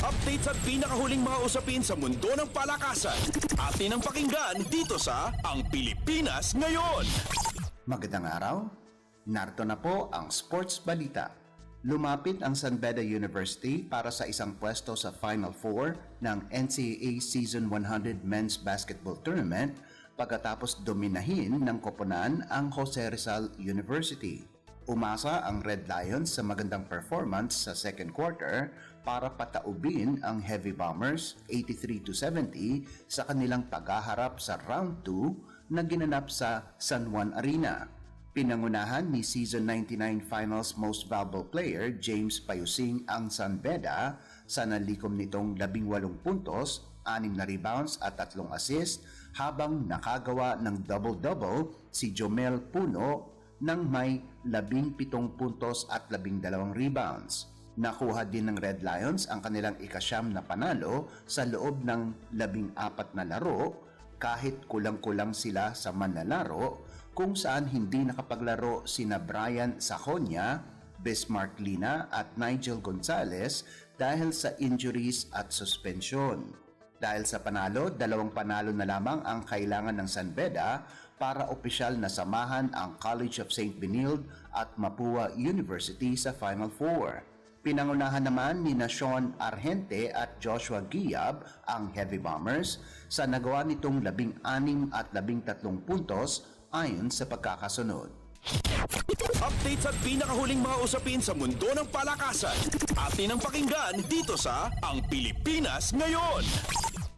Update sa pinakahuling mga usapin sa mundo ng palakasan. Atin ang pakinggan dito sa Ang Pilipinas Ngayon. Magandang araw. Narito na po ang sports balita. Lumapit ang San Beda University para sa isang pwesto sa Final Four ng NCAA Season 100 Men's Basketball Tournament pagkatapos dominahin ng koponan ang Jose Rizal University. Umasa ang Red Lions sa magandang performance sa second quarter para pataubin ang Heavy Bombers 83-70 sa kanilang paghaharap sa round 2 na ginanap sa San Juan Arena. Pinangunahan ni Season 99 Finals Most Valuable Player James Payusing ang San Beda sa nalikom nitong 18 puntos, 6 na rebounds at 3 assist habang nakagawa ng double-double si Jomel Puno ng may 17 puntos at 12 rebounds. Nakuha din ng Red Lions ang kanilang ikasyam na panalo sa loob ng 14 na laro kahit kulang-kulang sila sa manlalaro kung saan hindi nakapaglaro sina Brian Sajonia, Bismarck Lina at Nigel Gonzalez dahil sa injuries at suspension. Dahil sa panalo, 2 panalo na lamang ang kailangan ng San Beda para opisyal na samahan ang College of St. Benilde at Mapua University sa Final Four. Pinangunahan naman ni Sean Argente at Joshua Giab ang Heavy Bombers sa nagawa nitong 16 at 13 puntos ayon sa pagkakasunod. Update sa pinakahuling mga usapin sa mundo ng palakasan. Atin ang pakinggan dito sa Ang Pilipinas Ngayon.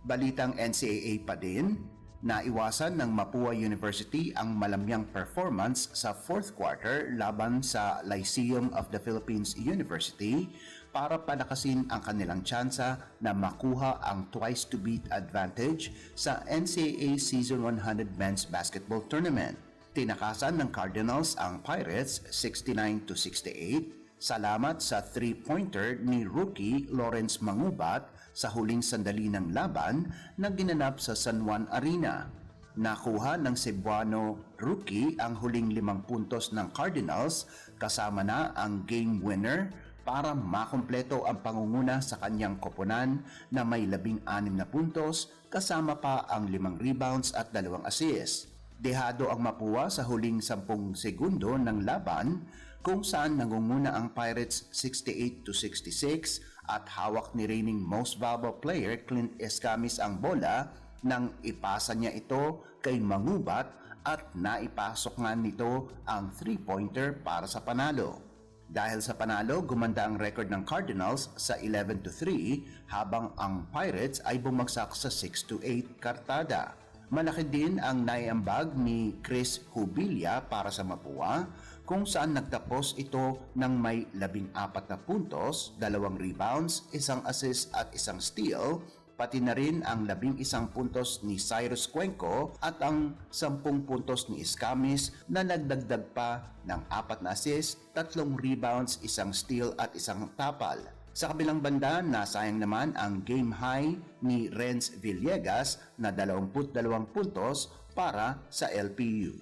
Balitang NCAA pa din, naiwasan ng Mapua University ang malamyang performance sa fourth quarter laban sa Lyceum of the Philippines University para palakasin ang kanilang tsansa na makuha ang twice-to-beat advantage sa NCAA Season 100 Men's Basketball Tournament. Tinakasan ng Cardinals ang Pirates 69-68. Salamat sa 3-pointer ni rookie Lawrence Mangubat sa huling sandali ng laban na ginanap sa San Juan Arena. Nakuha ng Cebuano rookie ang huling 5 puntos ng Cardinals kasama na ang game winner para makumpleto ang pangunguna sa kanyang koponan na may 16 na puntos kasama pa ang 5 rebounds at 2 assists. Dehado ang Mapua sa huling 10 segundo ng laban kung saan nangunguna ang Pirates 68-66 at hawak ni reigning most valuable player Clint Escamis ang bola nang ipasa niya ito kay Mangubat at naipasok nga nito ang 3-pointer para sa panalo. Dahil sa panalo, gumanda ang record ng Cardinals sa 11-3 habang ang Pirates ay bumagsak sa 6-8 kartada. Malaki din ang naiambag ni Chris Hubilia para sa Mapua kung saan nagtapos ito ng may 14 na puntos, 2 rebounds, 1 assist at 1 steal, pati na rin ang 11 puntos ni Cyrus Cuenco at ang 10 puntos ni Escamis na nagdagdag pa ng 4 na assist, 3 rebounds, 1 steal at 1 tapal. Sa kabilang banda, nasayang naman ang game high ni Renz Villegas na 22 puntos para sa LPU.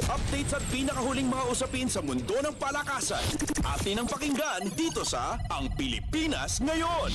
Update sa pinakahuling mga usapin sa mundo ng palakasan. Atin ang pakinggan dito sa Ang Pilipinas Ngayon.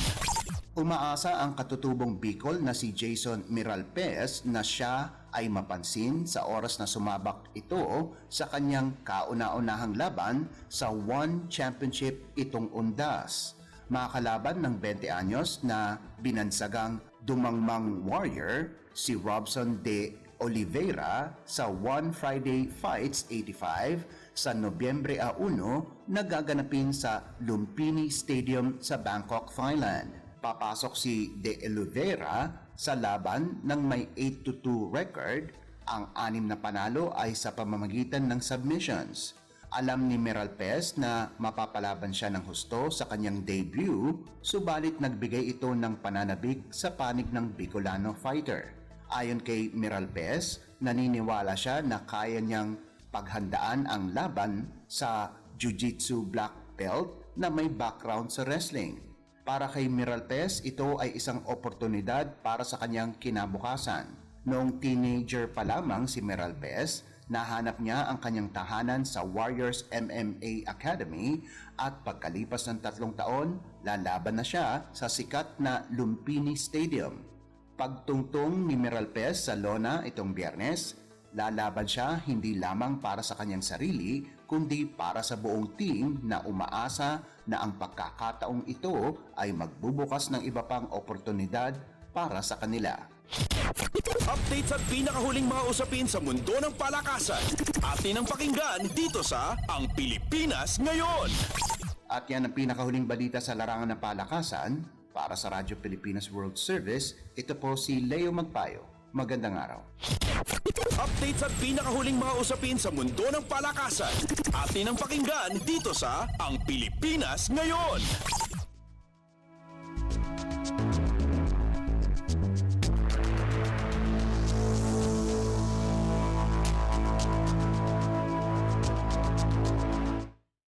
Umaasa ang katutubong Bicol na si Jason Miralpez na siya ay mapansin sa oras na sumabak ito sa kanyang kauna-unahang laban sa One Championship itong undas. Makakalaban ng 20 anyos na binansagang Dumangmang Warrior si Robson de Oliveira sa One Friday Fights 85 sa Nobyembre 1 na gaganapin sa Lumpini Stadium sa Bangkok, Thailand. Papasok si De Oliveira sa laban ng may 8-2 record. Ang 6 na panalo ay sa pamamagitan ng submissions. Alam ni Miralpez na mapapalaban siya ng husto sa kanyang debut, subalit nagbigay ito ng pananabik sa panig ng Bicolano fighter. Ayon kay Miralpez, naniniwala siya na kaya niyang paghandaan ang laban sa Jiu-Jitsu black belt na may background sa wrestling. Para kay Miralpez, ito ay isang oportunidad para sa kanyang kinabukasan. Noong teenager pa lamang si Miralpez, nahanap niya ang kanyang tahanan sa Warriors MMA Academy at pagkalipas ng 3 taon, lalaban na siya sa sikat na Lumpini Stadium. Pagtungtong ni Meralpez sa lona itong Biyernes, lalaban siya hindi lamang para sa kanyang sarili, kundi para sa buong team na umaasa na ang pagkakataong ito ay magbubukas ng iba pang oportunidad para sa kanila. Updates at pinakahuling mga usapin sa mundo ng palakasan. Atin ang pakinggan dito sa Ang Pilipinas Ngayon. At yan ang pinakahuling balita sa larangan ng palakasan. Para sa Radyo Pilipinas World Service, ito po si Leo Magpayo. Magandang araw. Updates at pinakahuling mga usapin sa mundo ng palakasan. Atin ang pakinggan dito sa Ang Pilipinas Ngayon.